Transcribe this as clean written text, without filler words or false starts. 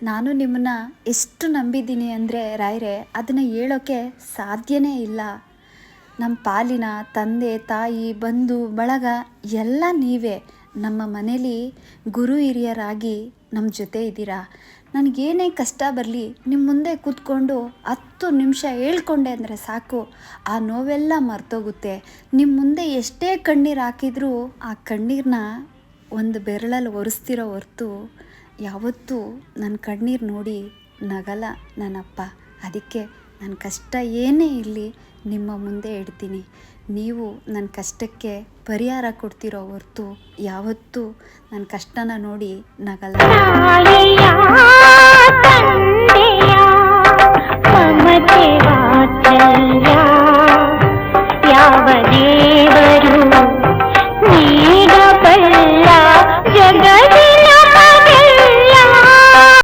ನಾನು ನಿಮ್ಮನ್ನ ಎಷ್ಟು ನಂಬಿದ್ದೀನಿ ಅಂದರೆ ರಾಯರೇ, ಅದನ್ನು ಹೇಳೋಕ್ಕೆ ಸಾಧ್ಯನೇ ಇಲ್ಲ. ನಮ್ಮ ಪಾಲಿನ ತಂದೆ ತಾಯಿ ಬಂಧು ಬಳಗ ಎಲ್ಲ ನೀವೇ. ನಮ್ಮ ಮನೇಲಿ ಗುರು ಹಿರಿಯರಾಗಿ ನಮ್ಮ ಜೊತೆ ಇದ್ದೀರಾ. ನನಗೇನೇ ಕಷ್ಟ ಬರಲಿ ನಿಮ್ಮ ಮುಂದೆ ಕೂತ್ಕೊಂಡು 10 ನಿಮಿಷ ಹೇಳ್ಕೊಂಡೆ ಅಂದರೆ ಸಾಕು, ಆ ನೋವೆಲ್ಲ ಮರ್ತೋಗುತ್ತೆ. ನಿಮ್ಮ ಮುಂದೆ ಎಷ್ಟೇ ಕಣ್ಣೀರು ಹಾಕಿದರೂ ಆ ಕಣ್ಣೀರನ್ನ ಒಂದು ಬೆರಳಲ್ಲಿ ಒರೆಸ್ತಿರೋ ಹೊರ್ತು ಯಾವತ್ತೂ ನನ್ನ ಕಣ್ಣೀರು ನೋಡಿ ನಗಲ್ಲ ನನ್ನಪ್ಪ. ಅದಕ್ಕೆ ನನ್ನ ಕಷ್ಟ ಏನೇ ಇರಲಿ ನಿಮ್ಮ ಮುಂದೆ ಇಡ್ತೀನಿ. ನೀವು ನನ್ನ ಕಷ್ಟಕ್ಕೆ ಪರಿಹಾರ ಕೊಡ್ತಿರೋ ಹೊರ್ತು ಯಾವತ್ತೂ ನನ್ನ ಕಷ್ಟನ ನೋಡಿ ನಗಲ್ಲ.